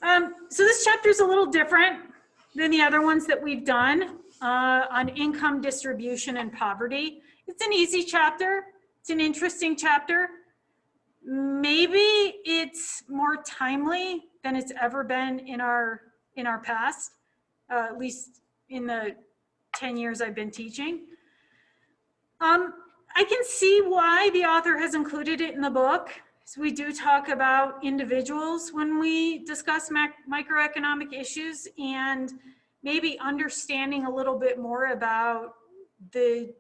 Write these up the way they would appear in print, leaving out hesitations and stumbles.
So this chapter is a little different than the other ones that we've done on income distribution and poverty. It's an easy chapter. It's an interesting chapter. Maybe it's more timely than it's ever been in our past, at least in the 10 years I've been teaching. I can see why the author has included it in the book. So we do talk about individuals when we discuss microeconomic issues, and maybe understanding a little bit more about the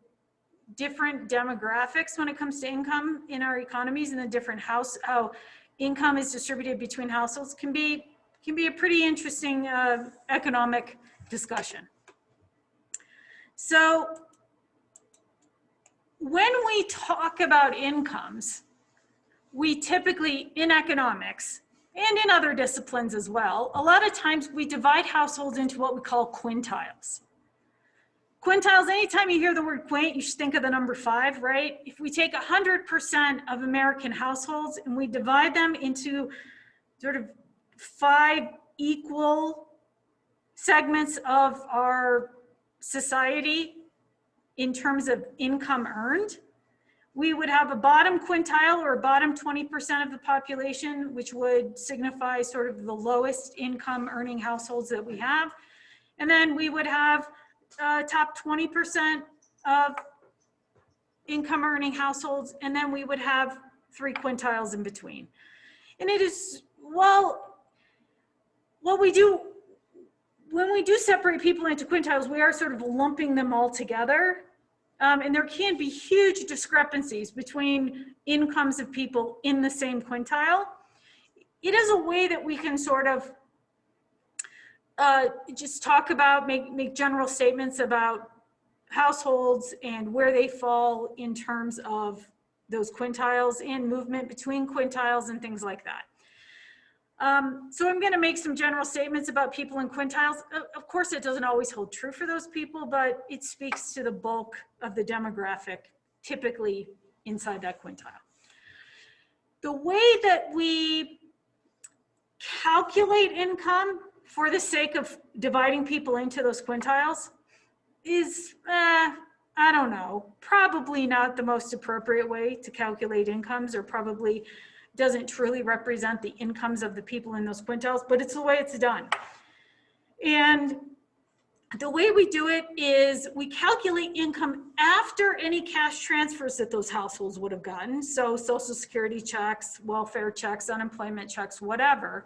different demographics when it comes to income in our economies, and the different how income is distributed between households can be a pretty interesting economic discussion. So when we talk about incomes, we typically, in economics and in other disciplines as well, a lot of times we divide households into what we call quintiles. Quintiles, anytime you hear the word quint, you should think of the number 5, right? If we take 100% of American households and we divide them into sort of 5 equal segments of our society in terms of income earned, we would have a bottom quintile, or a bottom 20% of the population, which would signify sort of the lowest income earning households that we have. And then we would have top 20% of income earning households, and then we would have 3 quintiles in between. And it is, well, what we do, when we do separate people into quintiles, we are sort of lumping them all together. And there can be huge discrepancies between incomes of people in the same quintile. It is a way that we can sort of just talk about, make general statements about households and where they fall in terms of those quintiles and movement between quintiles and things like that. So I'm going to make some general statements about people in quintiles. Of course, it doesn't always hold true for those people, but it speaks to the bulk of the demographic typically inside that quintile. The way that we calculate income for the sake of dividing people into those quintiles is, I don't know, probably not the most appropriate way to calculate incomes, or probably doesn't truly represent the incomes of the people in those quintiles, but it's the way it's done. And the way we do it is we calculate income after any cash transfers that those households would have gotten. So Social Security checks, welfare checks, unemployment checks, whatever.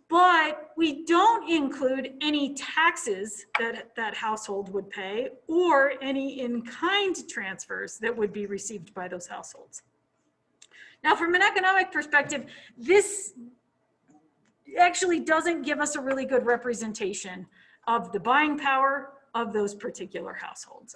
But we don't include any taxes that that household would pay, or any in-kind transfers that would be received by those households. Now, from an economic perspective, this actually doesn't give us a really good representation of the buying power of those particular households.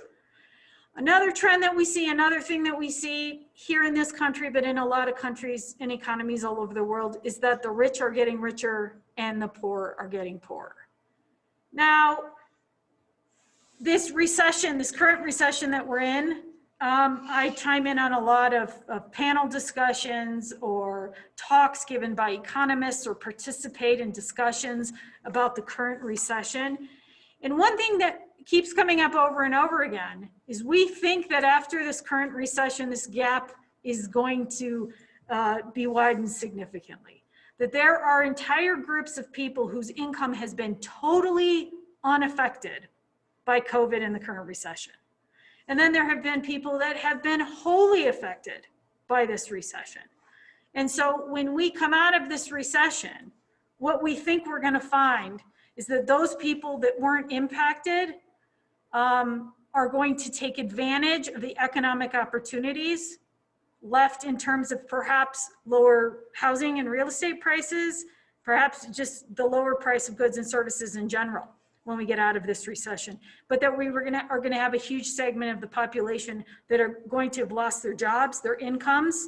Another trend that we see, another thing that we see here in this country, but in a lot of countries and economies all over the world, is that the rich are getting richer and the poor are getting poorer. Now, this recession, this current recession that we're in, I chime in on a lot of panel discussions or talks given by economists, or participate in discussions about the current recession. And one thing that keeps coming up over and over again is we think that after this current recession, this gap is going to be widened significantly. That there are entire groups of people whose income has been totally unaffected by COVID and the current recession. And then there have been people that have been wholly affected by this recession. And so when we come out of this recession, what we think we're going to find is that those people that weren't impacted are going to take advantage of the economic opportunities left in terms of perhaps lower housing and real estate prices, perhaps just the lower price of goods and services in general when we get out of this recession. But that we are gonna have a huge segment of the population that are going to have lost their jobs, their incomes,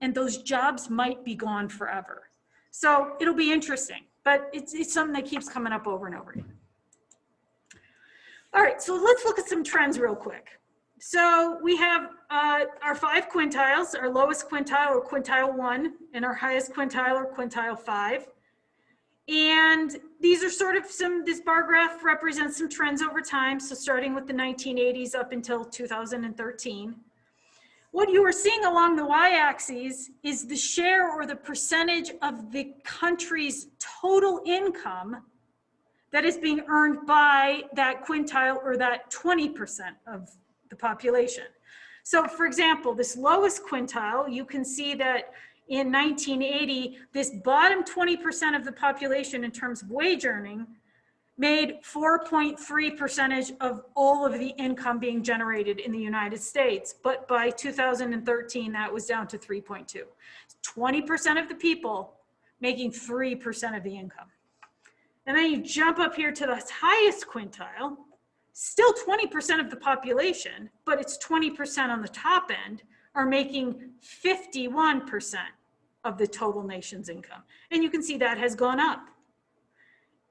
and those jobs might be gone forever. So it'll be interesting, but it's something that keeps coming up over and over again. All right, so let's look at some trends real quick. So we have our 5 quintiles, our lowest quintile, or quintile 1, and our highest quintile, or quintile 5. And these are sort of this bar graph represents some trends over time. So starting with the 1980s up until 2013. What you are seeing along the y-axis is the share or the percentage of the country's total income that is being earned by that quintile or that 20% of the population. So for example, this lowest quintile, you can see that in 1980, this bottom 20% of the population in terms of wage earning made 4.3% of all of the income being generated in the United States. But by 2013, that was down to 3.2. 20% of the people making 3% of the income. And then you jump up here to the highest quintile, still 20% of the population, but it's 20% on the top end are making 51% of the total nation's income. And you can see that has gone up.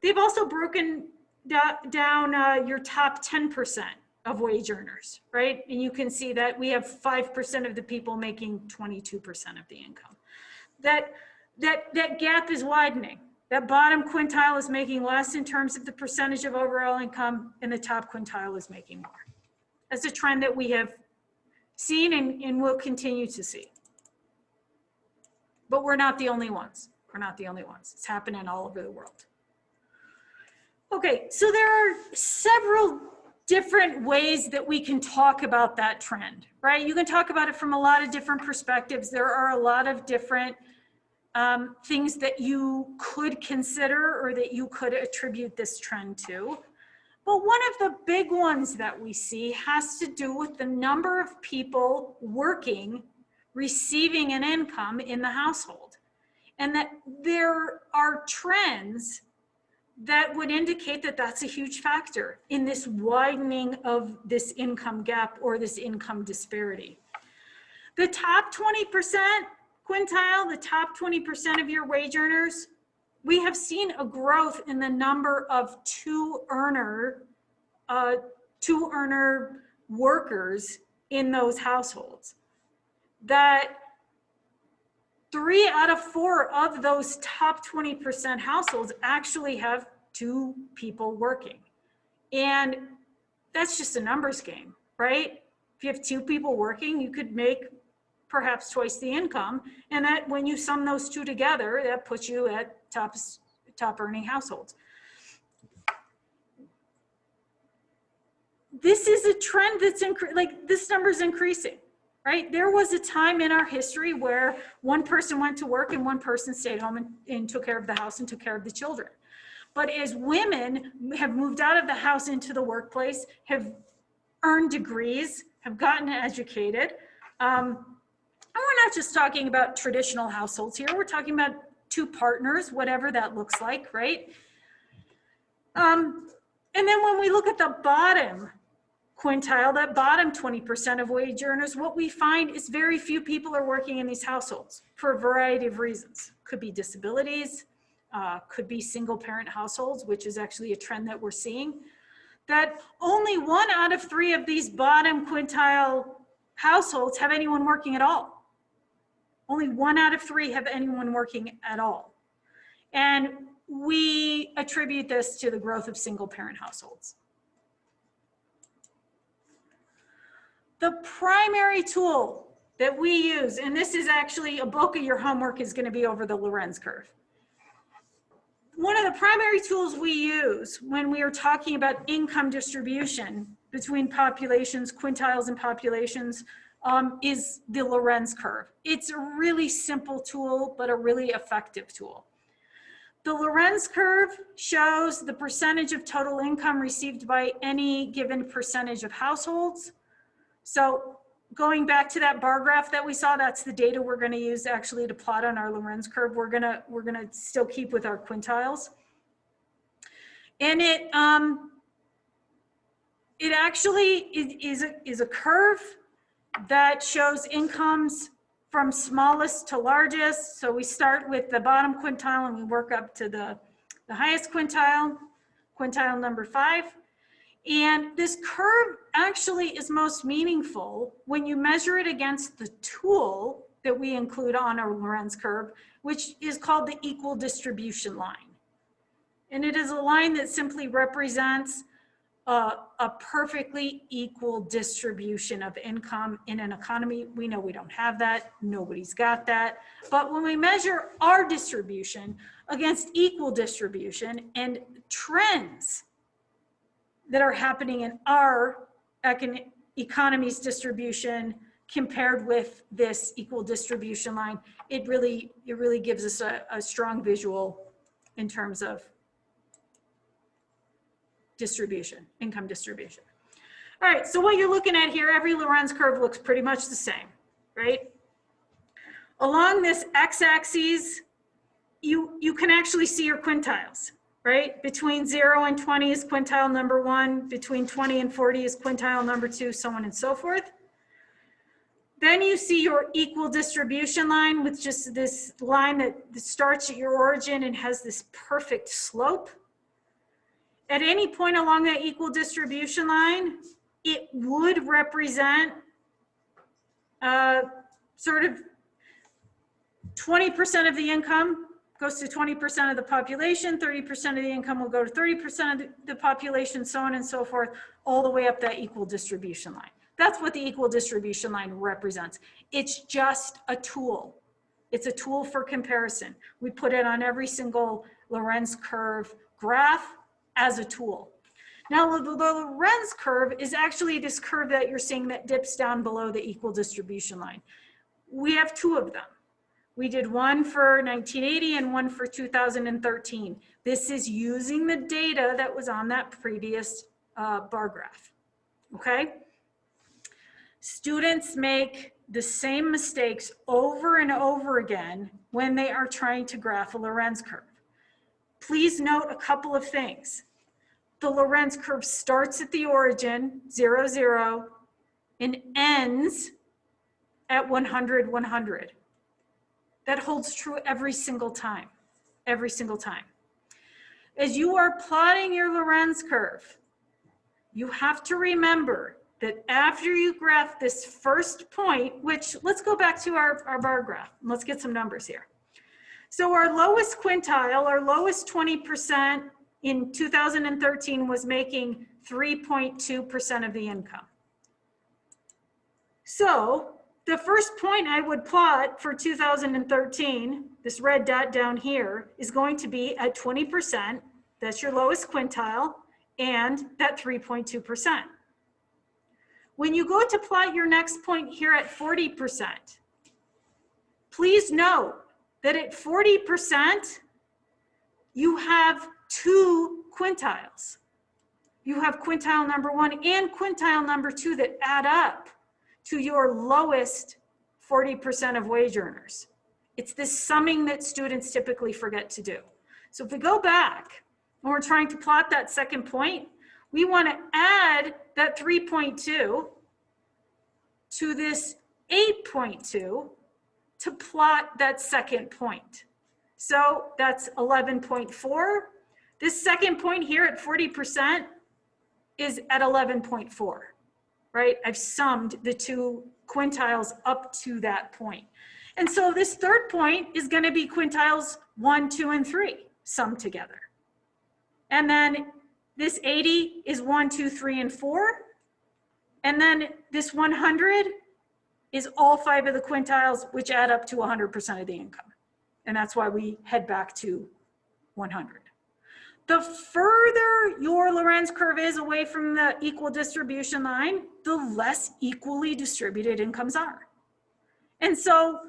They've also broken down your top 10% of wage earners, right? And you can see that we have 5% of the people making 22% of the income. That gap is widening. That bottom quintile is making less in terms of the percentage of overall income, and the top quintile is making more. That's a trend that we have seen and will continue to see. But we're not the only ones. We're not the only ones. It's happening all over the world. Okay, so there are several different ways that we can talk about that trend, right? You can talk about it from a lot of different perspectives. There are a lot of different things that you could consider or that you could attribute this trend to. But one of the big ones that we see has to do with the number of people working, receiving an income in the household. And that there are trends that would indicate that that's a huge factor in this widening of this income gap or this income disparity. The top 20% quintile, the top 20% of your wage earners, we have seen a growth in the number of two earner workers in those households. That 3 out of 4 of those top 20% households actually have 2 people working. And that's just a numbers game, right? If you have 2 people working, you could make perhaps twice the income. And that when you sum those 2 together, that puts you at top earning households. This is a trend that's this number is increasing, right? There was a time in our history where one person went to work and one person stayed home and took care of the house and took care of the children. But as women have moved out of the house into the workplace, have earned degrees, have gotten educated, and we're not just talking about traditional households here, we're talking about 2 partners, whatever that looks like, right? And then when we look at the bottom quintile, that bottom 20% of wage earners, what we find is very few people are working in these households for a variety of reasons. Could be disabilities, could be single parent households, which is actually a trend that we're seeing. That only 1 out of 3 of these bottom quintile households have anyone working at all. Only 1 out of 3 have anyone working at all. And we attribute this to the growth of single parent households. The primary tool that we use, and this is actually a bulk of your homework is going to be over the Lorenz curve. One of the primary tools we use when we are talking about income distribution between populations, quintiles and populations, is the Lorenz curve. It's a really simple tool, but a really effective tool. The Lorenz curve shows the percentage of total income received by any given percentage of households. So going back to that bar graph that we saw, that's the data we're going to use actually to plot on our Lorenz curve. We're gonna still keep with our quintiles. And it actually is a curve that shows incomes from smallest to largest. So we start with the bottom quintile and we work up to the highest quintile, quintile number 5. And this curve actually is most meaningful when you measure it against the tool that we include on our Lorenz curve, which is called the equal distribution line. And it is a line that simply represents a perfectly equal distribution of income in an economy. We know we don't have that. Nobody's got that. But when we measure our distribution against equal distribution and trends that are happening in our economy's distribution compared with this equal distribution line, it really gives us a strong visual in terms of distribution, income distribution. All right, so what you're looking at here, every Lorenz curve looks pretty much the same, right? Along this x-axis, you can actually see your quintiles, right? Between 0 and 20 is quintile number 1, between 20 and 40 is quintile number 2, so on and so forth. Then you see your equal distribution line with just this line that starts at your origin and has this perfect slope. At any point along that equal distribution line, it would represent sort of 20% of the income goes to 20% of the population, 30% of the income will go to 30% of the population, so on and so forth, all the way up that equal distribution line. That's what the equal distribution line represents. It's just a tool. It's a tool for comparison. We put it on every single Lorenz curve graph as a tool. Now, the Lorenz curve is actually this curve that you're seeing that dips down below the equal distribution line. We have two of them. We did one for 1980 and one for 2013. This is using the data that was on that previous bar graph, okay? Students make the same mistakes over and over again when they are trying to graph a Lorenz curve. Please note a couple of things. The Lorenz curve starts at the origin, 0, 0, and ends at 100, 100. That holds true every single time, every single time. As you are plotting your Lorenz curve, you have to remember that after you graph this first point, which let's go back to our bar graph. Let's get some numbers here. So our lowest quintile, our lowest 20% in 2013 was making 3.2% of the income. So the first point I would plot for 2013, this red dot down here, is going to be at 20%. That's your lowest quintile, and that 3.2%. When you go to plot your next point here at 40%, please note that at 40%, you have two quintiles. You have quintile number 1 and quintile number 2 that add up to your lowest 40% of wage earners. It's this summing that students typically forget to do. So if we go back and we're trying to plot that second point, we want to add that 3.2 to this 8.2 to plot that second point. So that's 11.4. This second point here at 40% is at 11.4, right? I've summed the two quintiles up to that point. And so this third point is going to be quintiles 1, 2, and 3 summed together. And then this 80 is 1, 2, 3, and 4. And then this 100 is all 5 of the quintiles, which add up to 100% of the income. And that's why we head back to 100. The further your Lorenz curve is away from the equal distribution line, the less equally distributed incomes are. And so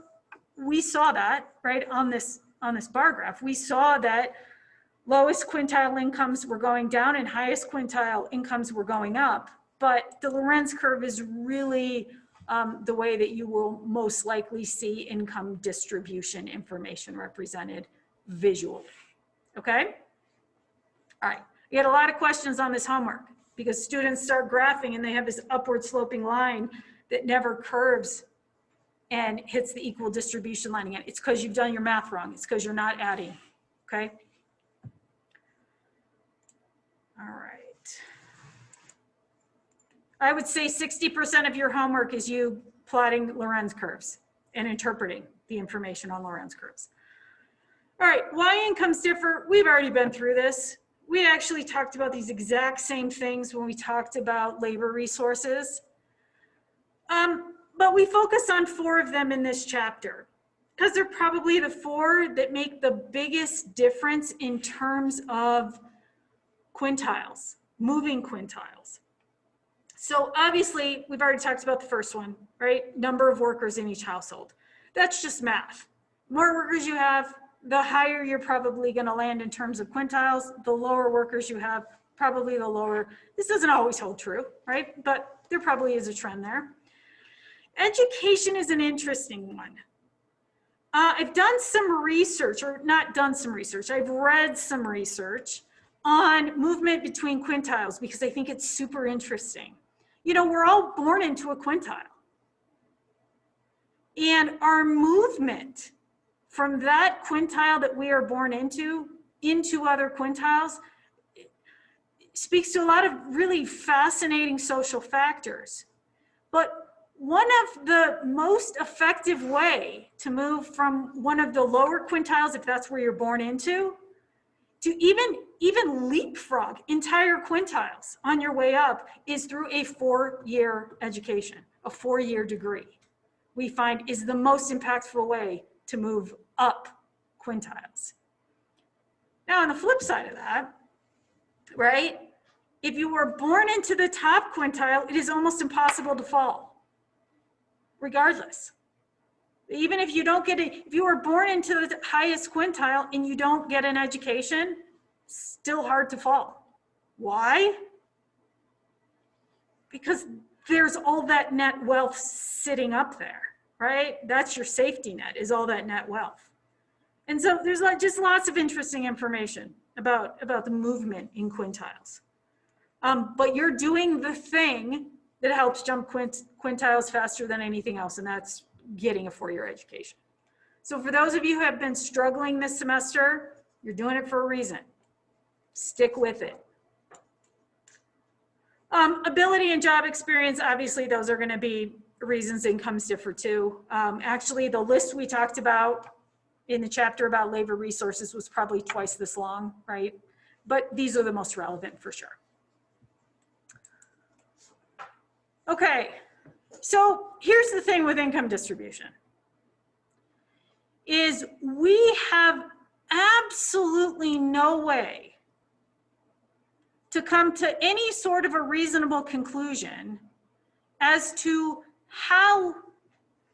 we saw that, right, on this bar graph. We saw that lowest quintile incomes were going down and highest quintile incomes were going up. But the Lorenz curve is really the way that you will most likely see income distribution information represented visually, okay? All right, you had a lot of questions on this homework because students start graphing and they have this upward sloping line that never curves and hits the equal distribution line again. It's because you've done your math wrong. It's because you're not adding, okay? All right. I would say 60% of your homework is you plotting Lorenz curves and interpreting the information on Lorenz curves. All right, why incomes differ? We've already been through this. We actually talked about these exact same things when we talked about labor resources. But we focus on 4 of them in this chapter because they're probably the 4 that make the biggest difference in terms of quintiles, moving quintiles. So obviously, we've already talked about the first one, right? Number of workers in each household. That's just math. The more workers you have, the higher you're probably going to land in terms of quintiles. The lower workers you have, probably the lower. This doesn't always hold true, right? But there probably is a trend there. Education is an interesting one. I've done some research, or not done some research, I've read some research on movement between quintiles because I think it's super interesting. You know, we're all born into a quintile. And our movement from that quintile that we are born into other quintiles speaks to a lot of really fascinating social factors. But one of the most effective way to move from one of the lower quintiles, if that's where you're born into, to even leapfrog entire quintiles on your way up is through a 4-year education, a 4-year degree, we find is the most impactful way to move up quintiles. Now, on the flip side of that, right, if you were born into the top quintile, it is almost impossible to fall, regardless. Even if you don't get it, if you were born into the highest quintile and you don't get an education, still hard to fall. Why? Because there's all that net wealth sitting up there, right? That's your safety net, is all that net wealth. And so there's just lots of interesting information about the movement in quintiles. But you're doing the thing that helps jump quintiles faster than anything else, and that's getting a 4-year education. So for those of you who have been struggling this semester, you're doing it for a reason. Stick with it. Ability and job experience, obviously those are going to be reasons incomes differ too. Actually, the list we talked about in the chapter about labor resources was probably twice this long, right? But these are the most relevant for sure. Okay, so here's the thing with income distribution, is we have absolutely no way to come to any sort of a reasonable conclusion as to how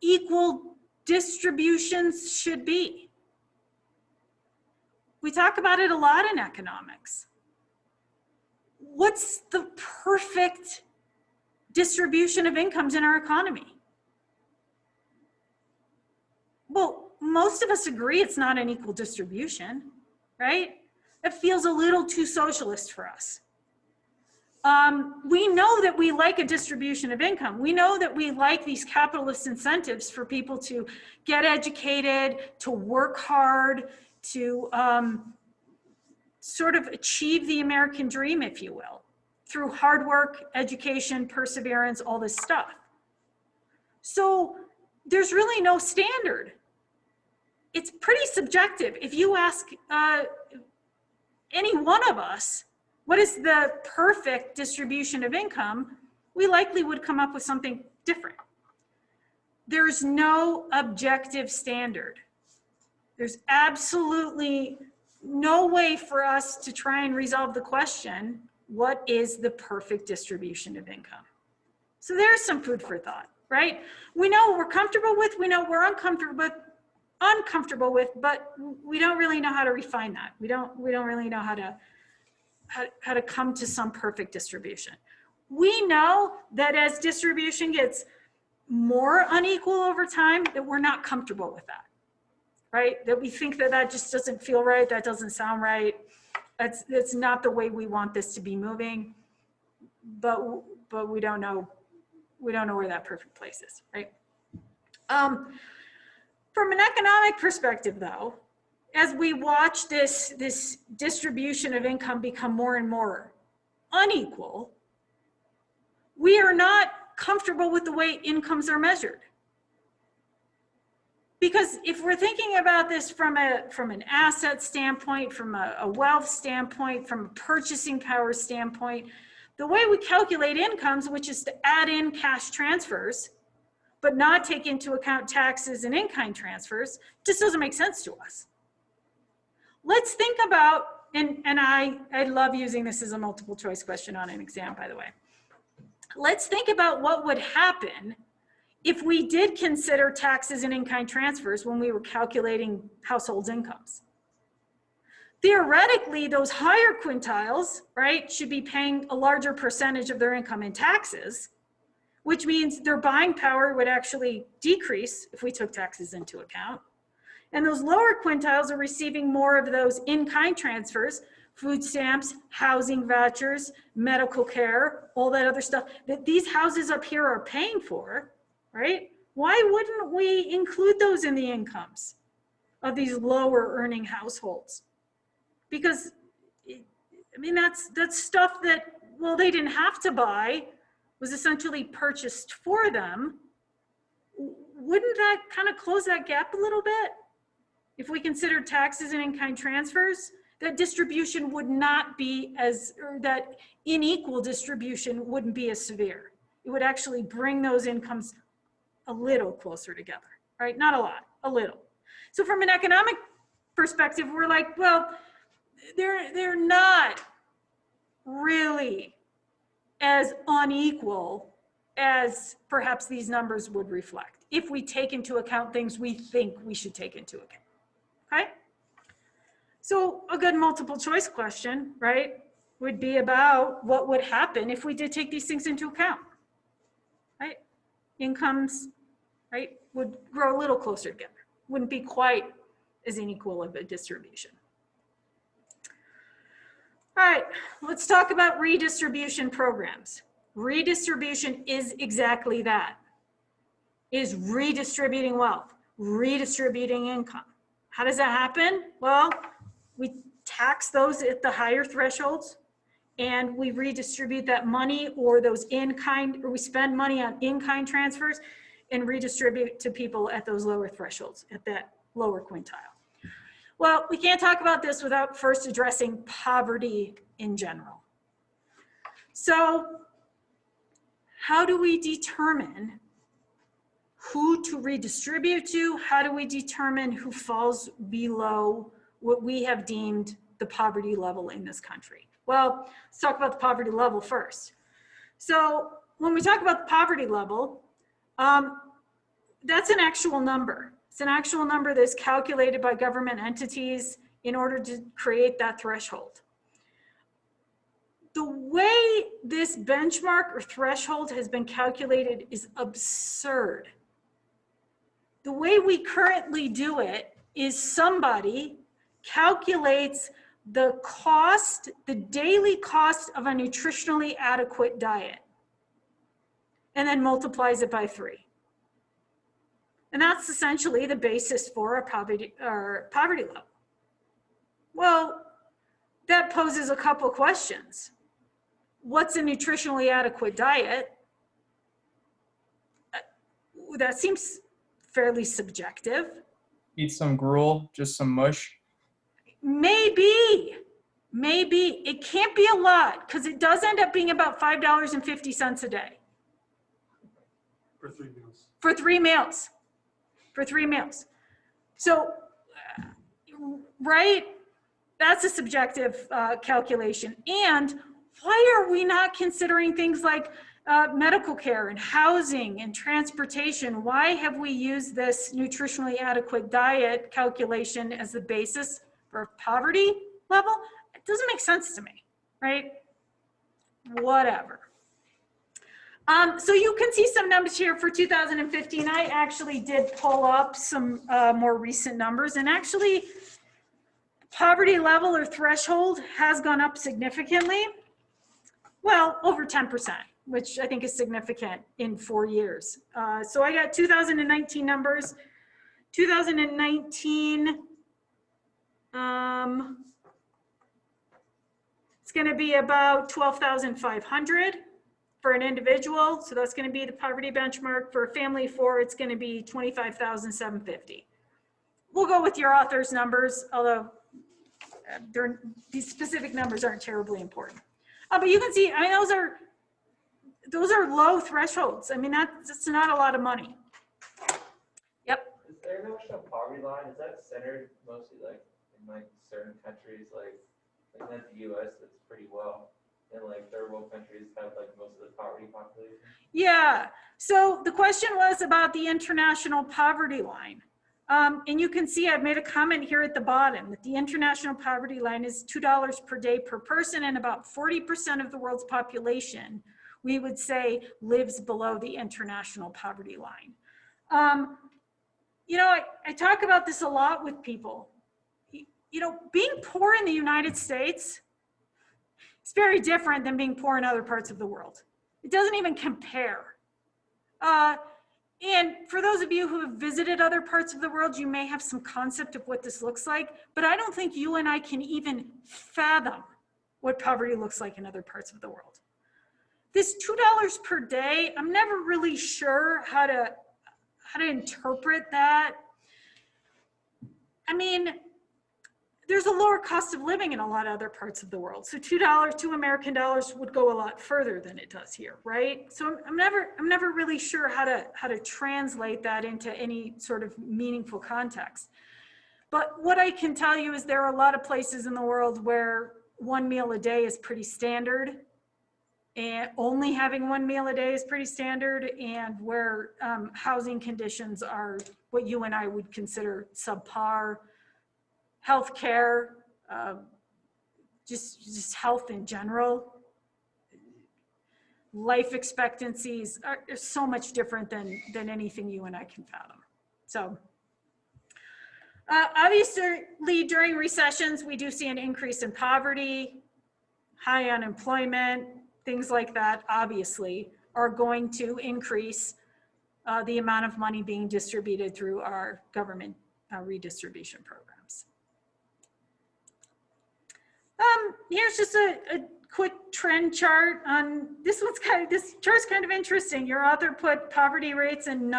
equal distributions should be. We talk about it a lot in economics. What's the perfect distribution of incomes in our economy? Well, most of us agree it's not an equal distribution, right? It feels a little too socialist for us. We know that we like a distribution of income. We know that we like these capitalist incentives for people to get educated, to work hard, to sort of achieve the American dream, if you will, through hard work, education, perseverance, all this stuff. So there's really no standard. It's pretty subjective. If you ask any one of us, what is the perfect distribution of income, we likely would come up with something different. There's no objective standard. There's absolutely no way for us to try and resolve the question, what is the perfect distribution of income? So there's some food for thought, right? We know what we're comfortable with, we know what we're uncomfortable with, but we don't really know how to refine that. We don't really know how to come to some perfect distribution. We know that as distribution gets more unequal over time, that we're not comfortable with that, right? That we think that that just doesn't feel right, that doesn't sound right. That's not the way we want this to be moving, but we don't know where that perfect place is, right? From an economic perspective though, as we watch this distribution of income become more and more unequal, we are not comfortable with the way incomes are measured. Because if we're thinking about this from an asset standpoint, from a wealth standpoint, from a purchasing power standpoint, the way we calculate incomes, which is to add in cash transfers, but not take into account taxes and in-kind transfers, just doesn't make sense to us. Let's think about, and I love using this as a multiple choice question on an exam, by the way. Let's think about what would happen if we did consider taxes and in-kind transfers when we were calculating households' incomes. Theoretically, those higher quintiles, right, should be paying a larger percentage of their income in taxes, which means their buying power would actually decrease if we took taxes into account. And those lower quintiles are receiving more of those in-kind transfers, food stamps, housing vouchers, medical care, all that other stuff that these houses up here are paying for, right? Why wouldn't we include those in the incomes of these lower earning households? Because, I mean, that's stuff that, well, they didn't have to buy, was essentially purchased for them. Wouldn't that kind of close that gap a little bit? If we consider taxes and in-kind transfers, that distribution would not be as, or that unequal distribution wouldn't be as severe. It would actually bring those incomes a little closer together, right? Not a lot, a little. So from an economic perspective, we're like, well, they're not really as unequal as perhaps these numbers would reflect, if we take into account things we think we should take into account, okay? So a good multiple choice question, right, would be about what would happen if we did take these things into account, right? Incomes, right, would grow a little closer together. Wouldn't be quite as unequal of a distribution. All right, let's talk about redistribution programs. Redistribution is exactly that, is redistributing wealth, redistributing income. How does that happen? Well, we tax those at the higher thresholds and we redistribute that money or those in-kind, or we spend money on in-kind transfers and redistribute to people at those lower thresholds, at that lower quintile. Well, we can't talk about this without first addressing poverty in general. So how do we determine who to redistribute to? How do we determine who falls below what we have deemed the poverty level in this country? Well, let's talk about the poverty level first. So when we talk about the poverty level, that's an actual number. It's an actual number that's calculated by government entities in order to create that threshold. The way this benchmark or threshold has been calculated is absurd. The way we currently do it is somebody calculates the cost, the daily cost of a nutritionally adequate diet, and then multiplies it by 3. And that's essentially the basis for a poverty level. Well, that poses a couple questions. What's a nutritionally adequate diet? That seems fairly subjective. Eat some gruel, just some mush. Maybe. It can't be a lot because it does end up being about $5.50 a day. For 3 meals. For 3 meals. For 3 meals. So, right, that's a subjective calculation. And why are we not considering things like medical care and housing and transportation? Why have we used this nutritionally adequate diet calculation as the basis for poverty level? It doesn't make sense to me, right? Whatever. So you can see some numbers here for 2015. I actually did pull up some more recent numbers, and actually poverty level or threshold has gone up significantly. Well, over 10%, which I think is significant in 4 years. So I got 2019 numbers. 2019, it's going to be about 12,500 for an individual. So that's going to be the poverty benchmark. For a family of 4, it's going to be 25,750. we'll go with your author's numbers, although these specific numbers aren't terribly important. But you can see, I mean, those are low thresholds. I mean, that's not a lot of money. Yep. Is the international poverty line, is that centered mostly like in like certain countries, like in the US that's pretty well, and like third world countries have like most of the poverty population? Yeah, so the question was about the international poverty line. And you can see I've made a comment here at the bottom that the international poverty line is $2 per day per person, and about 40% of the world's population, we would say, lives below the international poverty line. You know, I talk about this a lot with people. You know, being poor in the United States is very different than being poor in other parts of the world. It doesn't even compare. And for those of you who have visited other parts of the world, you may have some concept of what this looks like, but I don't think you and I can even fathom what poverty looks like in other parts of the world. This $2 per day, I'm never really sure how to interpret that. I mean, there's a lower cost of living in a lot of other parts of the world. So $2 American dollars would go a lot further than it does here, right? So I'm never really sure how to translate that into any sort of meaningful context. But what I can tell you is there are a lot of places in the world where one meal a day is pretty standard, and only having one meal a day is pretty standard, and where housing conditions are what you and I would consider subpar. Healthcare, just health in general, life expectancies are so much different than anything you and I can fathom. So obviously during recessions, we do see an increase in poverty, high unemployment, things like that obviously are going to increase the amount of money being distributed through our government redistribution programs. Here's just a quick trend chart on this chart's kind of interesting. Your author put poverty rates and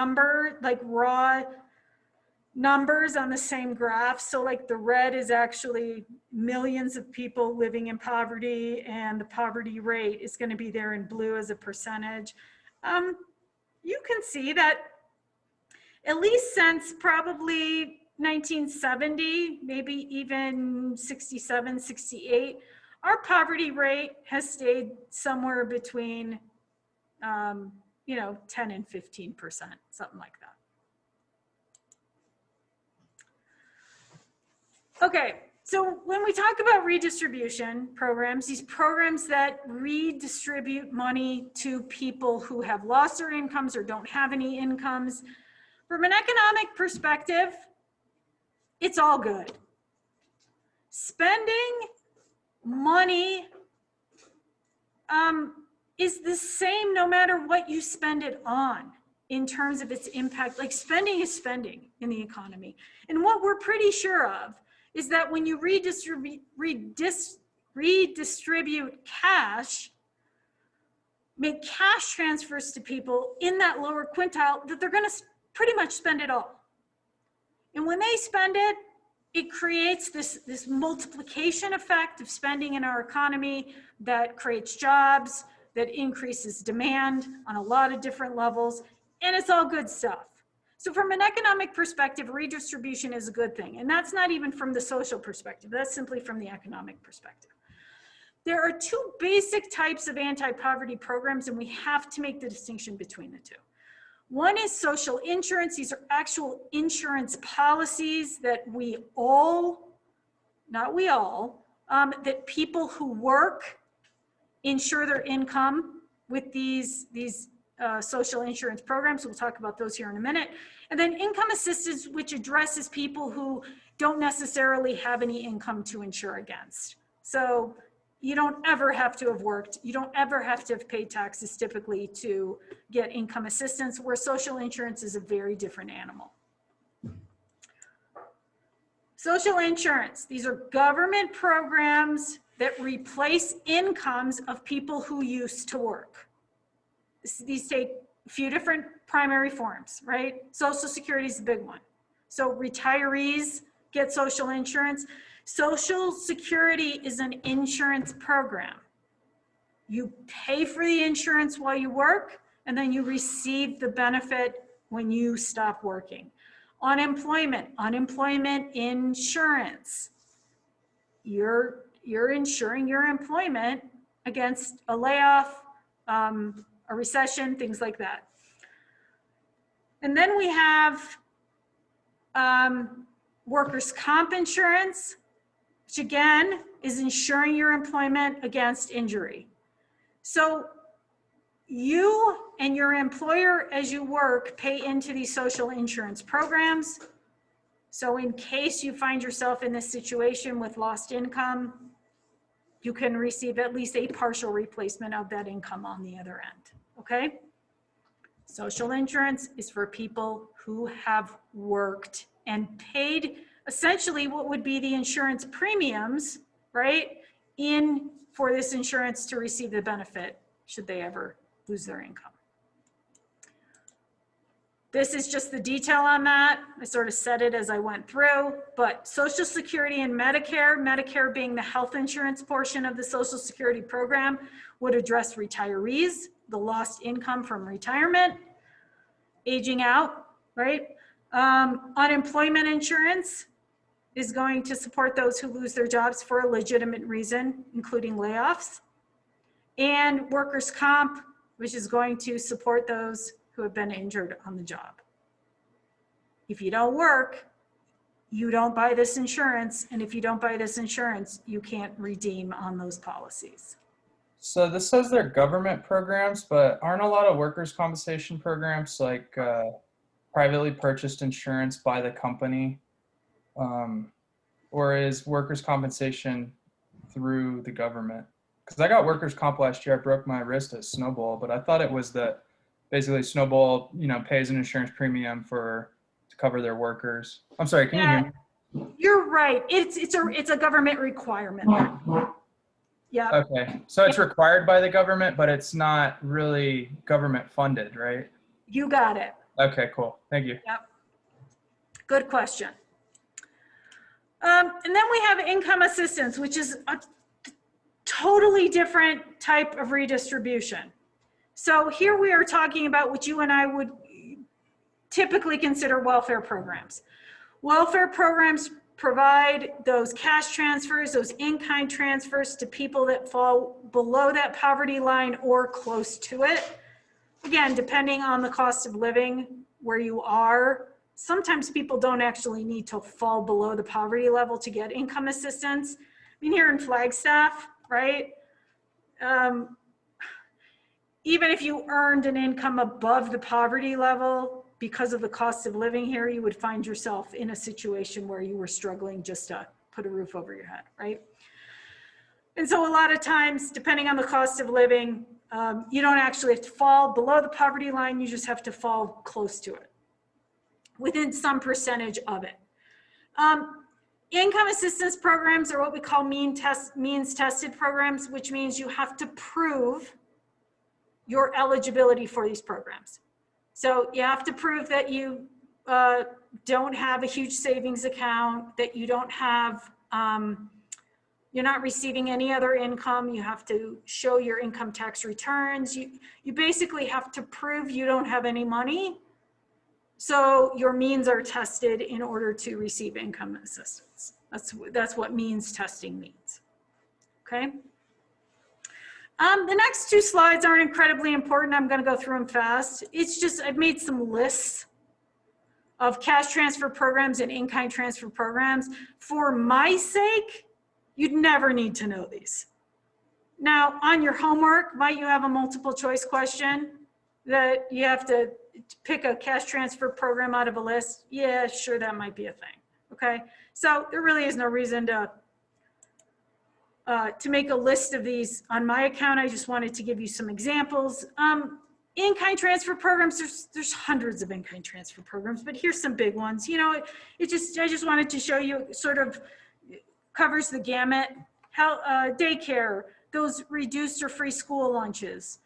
like raw numbers on the same graph. So like the red is actually millions of people living in poverty, and the poverty rate is going to be there in blue as a percentage. You can see that at least since probably 1970, maybe even 67, 68, our poverty rate has stayed somewhere between, you know, 10 and 15%, something like that. Okay, so when we talk about redistribution programs, these programs that redistribute money to people who have lost their incomes or don't have any incomes, from an economic perspective, it's all good. Spending money is the same no matter what you spend it on in terms of its impact. Like spending is spending in the economy. And what we're pretty sure of is that when you redistribute cash, make cash transfers to people in that lower quintile, that they're gonna pretty much spend it all. And when they spend it, it creates this multiplication effect of spending in our economy that creates jobs, that increases demand on a lot of different levels, and it's all good stuff. So from an economic perspective, redistribution is a good thing. And that's not even from the social perspective, that's simply from the economic perspective. There are two basic types of anti-poverty programs, and we have to make the distinction between the two. One is social insurance. These are actual insurance policies that we all, not we all, that people who work insure their income with these social insurance programs. We'll talk about those here in a minute. And then income assistance, which addresses people who don't necessarily have any income to insure against. So you don't ever have to have worked. You don't ever have to have paid taxes typically to get income assistance, where social insurance is a very different animal. Social insurance, these are government programs that replace incomes of people who used to work. These take a few different primary forms, right? Social Security is the big one. So retirees get social insurance. Social Security is an insurance program. You pay for the insurance while you work, and then you receive the benefit when you stop working. Unemployment insurance. You're insuring your employment against a layoff, a recession, things like that. And then we have workers' comp insurance, which again is insuring your employment against injury. So you and your employer, as you work, pay into these social insurance programs. So in case you find yourself in this situation with lost income, you can receive at least a partial replacement of that income on the other end, okay? Social insurance is for people who have worked and paid essentially what would be the insurance premiums, right, for this insurance to receive the benefit should they ever lose their income. This is just the detail on that. I sort of said it as I went through, but Social Security and Medicare being the health insurance portion of the Social Security program, would address retirees, the lost income from retirement, aging out, right? Unemployment insurance is going to support those who lose their jobs for a legitimate reason, including layoffs. And workers' comp, which is going to support those who have been injured on the job. If you don't work, you don't buy this insurance. And if you don't buy this insurance, you can't redeem on those policies. So this says they're government programs, but aren't a lot of workers' compensation programs like privately purchased insurance by the company? Or is workers' compensation through the government? Because I got workers' comp last year. I broke my wrist at Snowball, but I thought it was that basically Snowball, pays an insurance premium to cover their workers. I'm sorry, can you hear me? You're right. It's a government requirement. Yeah. Okay, so it's required by the government, but it's not really government funded, right? You got it. Okay, cool. Thank you. Yep. Good question. And then we have income assistance, which is a totally different type of redistribution. So here we are talking about what you and I would typically consider welfare programs. Welfare programs provide those cash transfers, those in-kind transfers to people that fall below that poverty line or close to it. Again, depending on the cost of living where you are, sometimes people don't actually need to fall below the poverty level to get income assistance. I mean, here in Flagstaff, right? Even if you earned an income above the poverty level, because of the cost of living here, you would find yourself in a situation where you were struggling just to put a roof over your head, right? And so a lot of times, depending on the cost of living, you don't actually have to fall below the poverty line, you just have to fall close to it, within some percentage of it. Income assistance programs are what we call means tested programs, which means you have to prove your eligibility for these programs. So you have to prove that you don't have a huge savings account, that you don't have, you're not receiving any other income. You have to show your income tax returns. You basically have to prove you don't have any money. So your means are tested in order to receive income assistance. That's what means testing means, okay? The next two slides aren't incredibly important. I'm gonna go through them fast. It's just, I've made some lists of cash transfer programs and in-kind transfer programs. For my sake, you'd never need to know these. Now, on your homework, might you have a multiple choice question that you have to pick a cash transfer program out of a list? Yeah, sure, that might be a thing, okay? So there really is no reason to make a list of these on my account. I just wanted to give you some examples. In-kind transfer programs, there's hundreds of in-kind transfer programs, but here's some big ones. I just wanted to show you, sort of covers the gamut. Daycare, those reduced or free school lunches.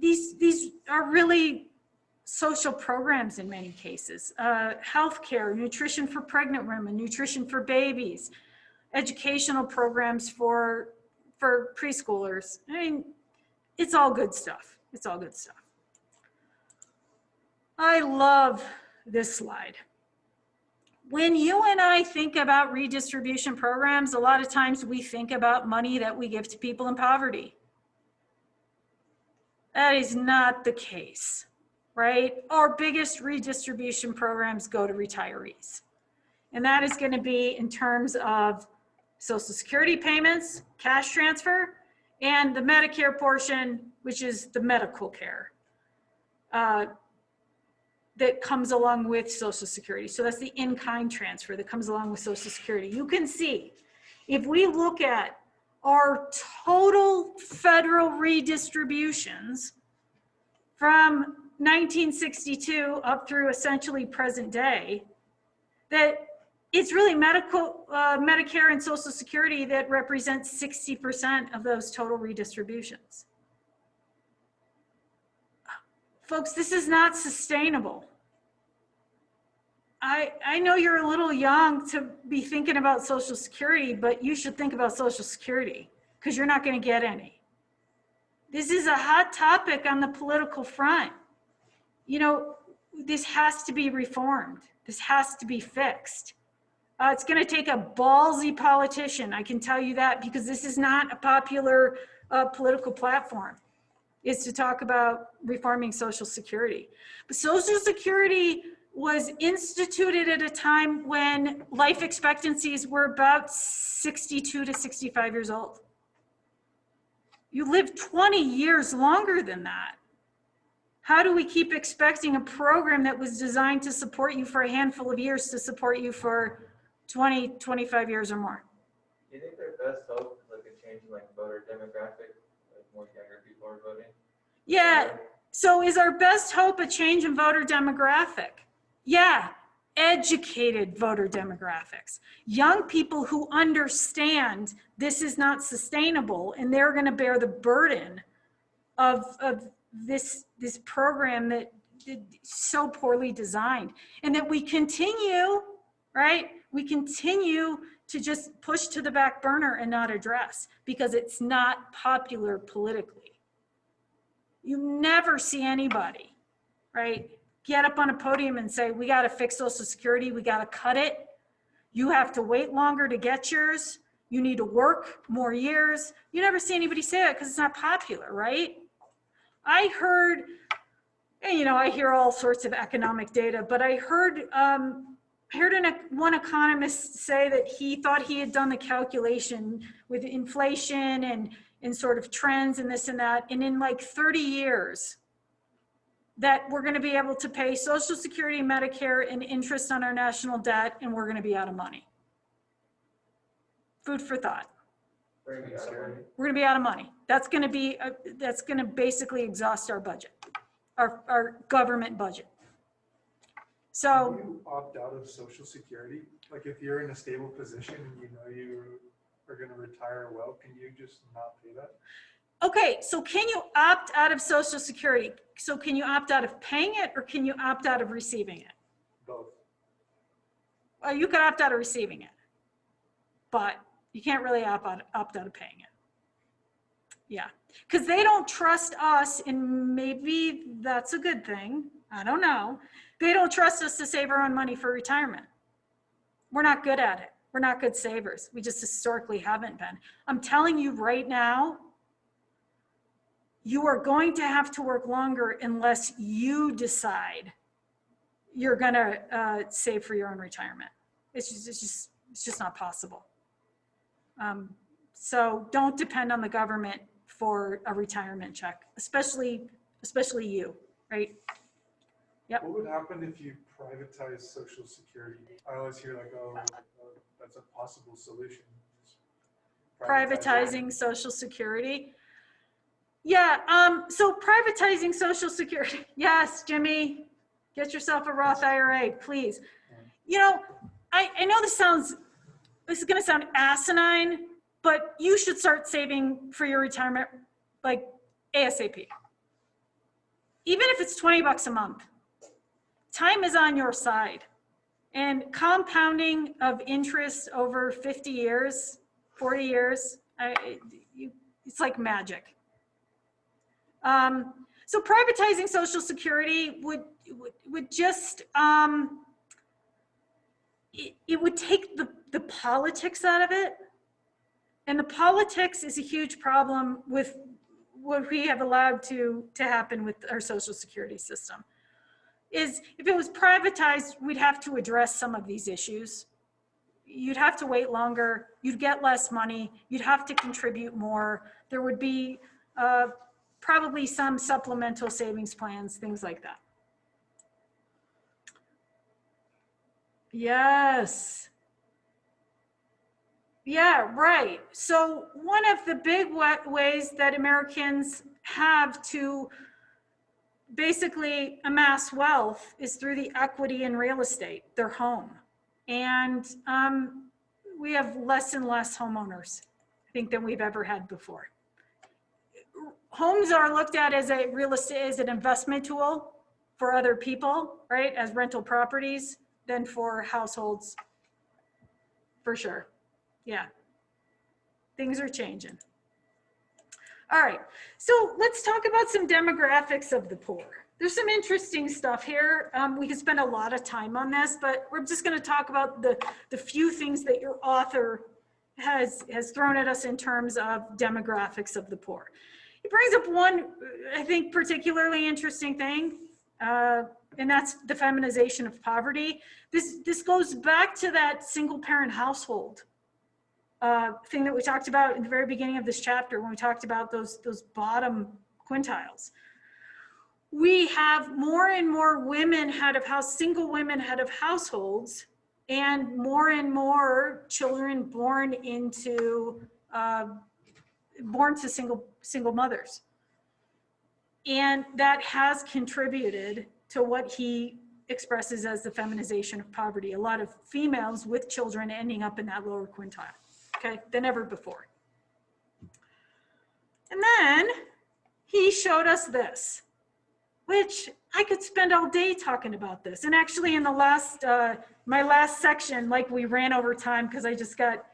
These are really social programs in many cases, healthcare, nutrition for pregnant women, nutrition for babies, educational programs for preschoolers. I mean, it's all good stuff. It's all good stuff. I love this slide. When you and I think about redistribution programs, a lot of times we think about money that we give to people in poverty. That is not the case, right? Our biggest redistribution programs go to retirees. And that is going to be in terms of Social Security payments, cash transfer, and the Medicare portion, which is the medical care that comes along with Social Security. So that's the in-kind transfer that comes along with Social Security. You can see, if we look at our total federal redistributions from 1962 up through essentially present day, that it's really Medicare and Social Security that represents 60% of those total redistributions. Folks, this is not sustainable. I know you're a little young to be thinking about Social Security, but you should think about Social Security because you're not going to get any. This is a hot topic on the political front. You know, this has to be reformed. This has to be fixed. It's going to take a ballsy politician, I can tell you that, because this is not a popular political platform, is to talk about reforming Social Security. But Social Security was instituted at a time when life expectancies were about 62 to 65 years old. You live 20 years longer than that. How do we keep expecting a program that was designed to support you for a handful of years to support you for 20, 25 years or more? Do you think their best hope is like a change in like voter demographic, like more younger people are voting? Yeah, so is our best hope a change in voter demographic? Yeah, educated voter demographics. Young people who understand this is not sustainable and they're gonna bear the burden of this program that is so poorly designed, and that we continue, right? We continue to just push to the back burner and not address because it's not popular politically. You never see anybody, right, get up on a podium and say, we got to fix Social Security, we got to cut it. You have to wait longer to get yours. You need to work more years. You never see anybody say that because it's not popular, right? I heard, and you know, I hear all sorts of economic data, but I heard one economist say that he thought he had done the calculation with inflation and sort of trends and this and that, and in like 30 years, that we're going to be able to pay Social Security, Medicare, and interest on our national debt, and we're going to be out of money. Food for thought. We're gonna be out of money. We're going to be out of money. That's going to basically exhaust our budget, our government budget. So Can you opt out of Social Security? Like if you're in a stable position and you know you are going to retire well, can you just not pay that? okay, so can you opt out of Social Security? So can you opt out of paying it, or can you opt out of receiving it? Both. You could opt out of receiving it, but you can't really opt out of paying it. Yeah, because they don't trust us, and maybe that's a good thing. I don't know. They don't trust us to save our own money for retirement. We're not good at it. We're not good savers. We just historically haven't been. I'm telling you right now, you are going to have to work longer unless you decide you're gonna save for your own retirement. It's just not possible. So don't depend on the government for a retirement check, especially you, right? Yep. What would happen if you privatize Social Security? I always hear like, oh, that's a possible solution. Privatizing Social Security. Yeah, so privatizing Social Security. Yes, Jimmy, get yourself a Roth IRA, please. You know, I know this is gonna sound asinine, but you should start saving for your retirement like ASAP. Even if it's $20 a month, time is on your side. And compounding of interest over 50 years, 40 years, it's like magic. So privatizing Social Security would just, it would take the politics out of it. And the politics is a huge problem with what we have allowed to happen with our Social Security system. Is if it was privatized, we'd have to address some of these issues. You'd have to wait longer, you'd get less money, you'd have to contribute more. There would be probably some supplemental savings plans, things like that. Yes. Yeah, right. So one of the big ways that Americans have to basically amass wealth is through the equity in real estate, their home. And we have less and less homeowners, I think, than we've ever had before. Homes are looked at as a real estate, as an investment tool for other people, right? As rental properties, than for households, for sure. Yeah, things are changing. All right, so let's talk about some demographics of the poor. There's some interesting stuff here. We could spend a lot of time on this, but we're just gonna talk about the few things that your author has thrown at us in terms of demographics of the poor. He brings up one, I think, particularly interesting thing, and that's the feminization of poverty. This goes back to that single parent household thing that we talked about in the very beginning of this chapter when we talked about those bottom quintiles. We have more and more women single women head of households, and more children born to single mothers. And that has contributed to what he expresses as the feminization of poverty. A lot of females with children ending up in that lower quintile, okay, than ever before. And then he showed us this, which I could spend all day talking about this. And actually in the last, my last section, like, we ran over time because I got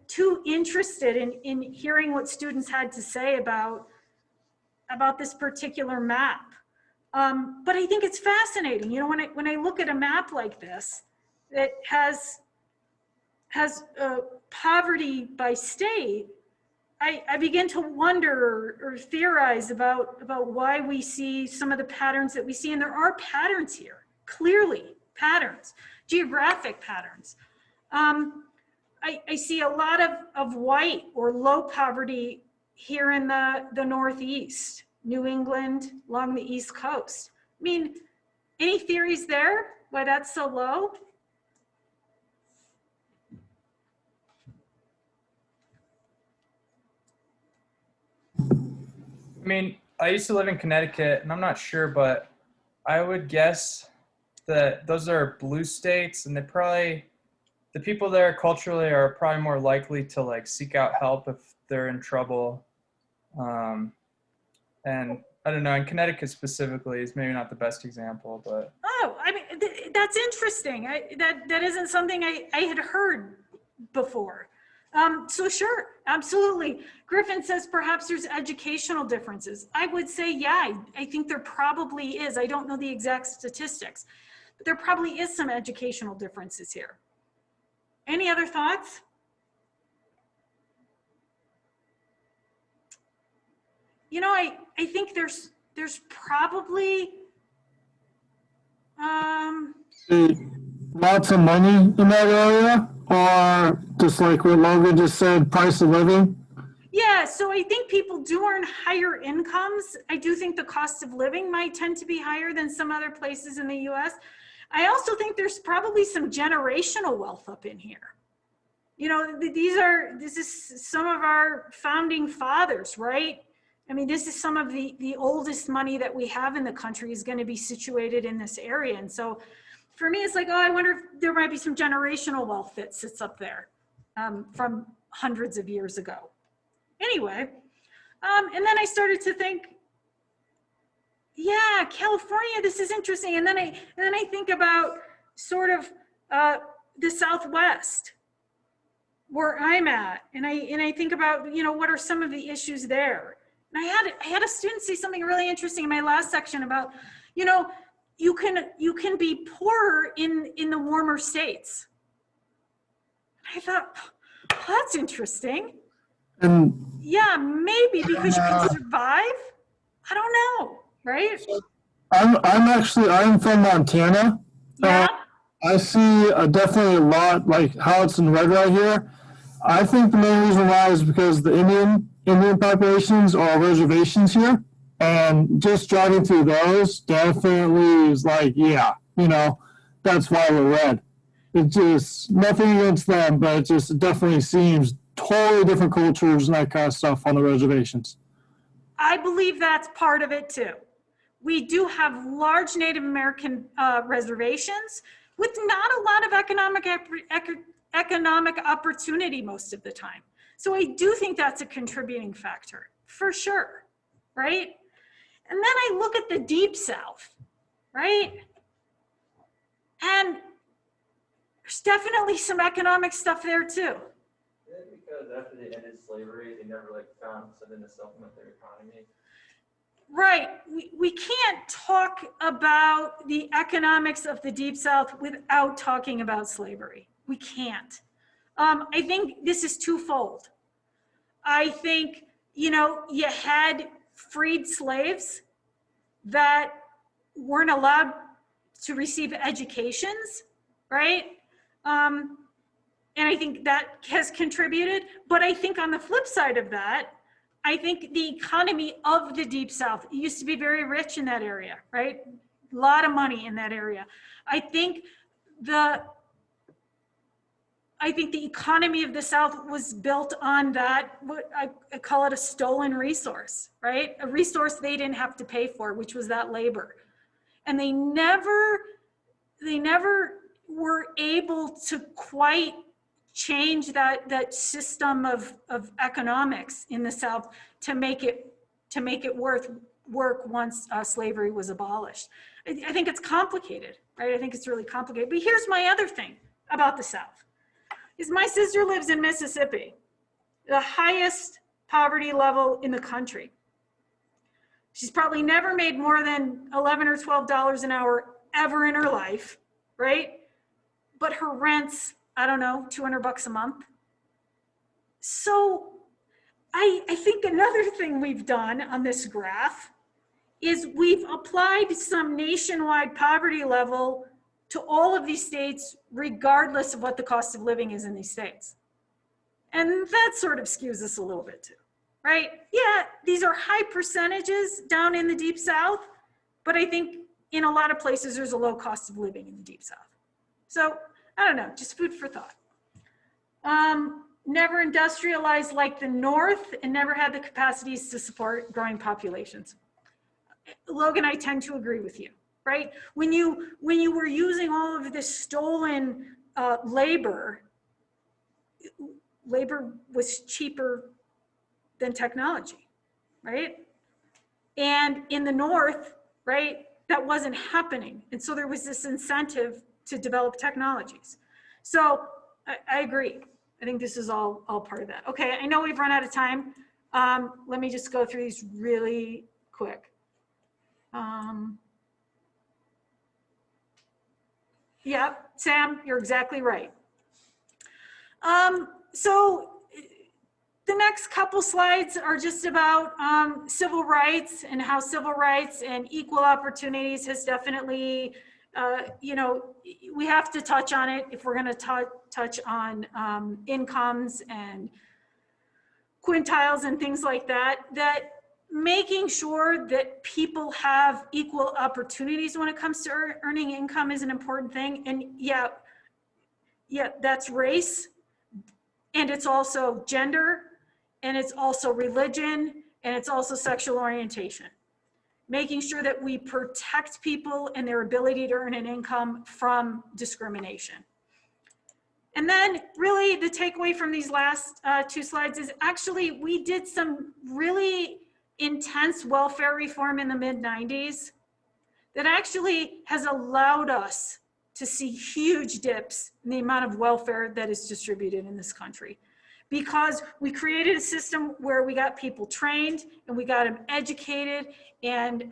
too interested in hearing what students had to say about this particular map. But I think it's fascinating. You know, when I look at a map like this that has poverty by state, I begin to wonder or theorize about why we see some of the patterns that we see. And there are patterns here, clearly patterns, geographic patterns. I see a lot of white or low poverty here in the Northeast, New England, along the East Coast. I mean, any theories there why that's so low? I mean, I used to live in Connecticut, and I'm not sure, but I would guess that those are blue states, and the people there culturally are probably more likely to, like, seek out help if they're in trouble. And I don't know, in Connecticut specifically is maybe not the best example, but. Oh, I mean, that's interesting. That isn't something I had heard before. So sure, absolutely. Griffin says perhaps there's educational differences. I would say, yeah, I think there probably is. I don't know the exact statistics, but there probably is some educational differences here. Any other thoughts? You know, I think there's probably lots of money in that area, or just like what Logan just said, price of living? Yeah, so I think people do earn higher incomes. I do think the cost of living might tend to be higher than some other places in the US. I also think there's probably some generational wealth up in here. You know, this is some of our founding fathers, right? I mean, this is some of the oldest money that we have in the country is going to be situated in this area. And so for me, it's like, oh, I wonder if there might be some generational wealth that sits up there from hundreds of years ago. Anyway, and then I started to think, Yeah, California, this is interesting. And then I think about sort of the Southwest, where I'm at, and I think about, you know, what are some of the issues there. And I had a student say something really interesting in my last section about, you know, you can be poorer in the warmer states. I thought, oh, that's interesting. And Yeah, maybe because you can survive. I don't know, right? I'm from Montana. Yeah. I see definitely a lot, like how it's in red right here. I think the main reason why is because the Indian populations are reservations here, and just driving through those definitely is like, yeah, you know, that's why we're red. It just nothing against them, but it definitely seems totally different cultures and that kind of stuff on the reservations. I believe that's part of it too. We do have large Native American reservations with not a lot of economic opportunity most of the time. So I do think that's a contributing factor for sure, right? And then I look at the Deep South, right? And there's definitely some economic stuff there too. Because after they ended slavery, they never like found something to supplement their economy. Right. We can't talk about the economics of the Deep South without talking about slavery. We can't. I think this is twofold. I think, you know, you had freed slaves that weren't allowed to receive educations, right? And I think that has contributed. But I think on the flip side of that, I think the economy of the Deep South used to be very rich in that area, right? A lot of money in that area. I think the economy of the South was built on that, what I call it a stolen resource, right? A resource they didn't have to pay for, which was that labor. And they never were able to quite change that system of economics in the South to make it work once slavery was abolished. I think it's complicated, right? I think it's really complicated. But here's my other thing about the South, is my sister lives in Mississippi, the highest poverty level in the country. She's probably never made more than $11 or $12 an hour ever in her life, right? But her rent's, I don't know, $200 a month. So I think another thing we've done on this graph is we've applied some nationwide poverty level to all of these states, regardless of what the cost of living is in these states. And that sort of skews us a little bit too, right? Yeah, these are high percentages down in the Deep South, but I think in a lot of places there's a low cost of living in the Deep South. So I don't know, just food for thought. Never industrialized like the North and never had the capacities to support growing populations. Logan, I tend to agree with you, right? When you were using all of this stolen labor was cheaper than technology, right? And in the North, right, that wasn't happening. And so there was this incentive to develop technologies. So I agree. I think this is all part of that. Okay, I know we've run out of time. Let me just go through these really quick. Yeah, Sam, you're exactly right. So the next couple slides are just about civil rights and how civil rights and equal opportunities has definitely, you know, we have to touch on it if we're going to touch on incomes and quintiles and things like that, that making sure that people have equal opportunities when it comes to earning income is an important thing. And yeah, that's race, and it's also gender, and it's also religion, and it's also sexual orientation. Making sure that we protect people and their ability to earn an income from discrimination. And then really the takeaway from these last two slides is actually we did some really intense welfare reform in the mid-90s that actually has allowed us to see huge dips in the amount of welfare that is distributed in this country. Because we created a system where we got people trained and we got them educated, and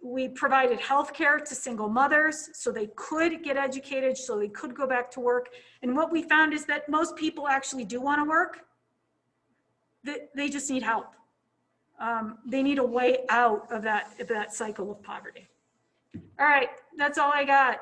we provided healthcare to single mothers so they could get educated, so they could go back to work. And what we found is that most people actually do want to work. They just need help. They need a way out of that cycle of poverty. All right, that's all I got.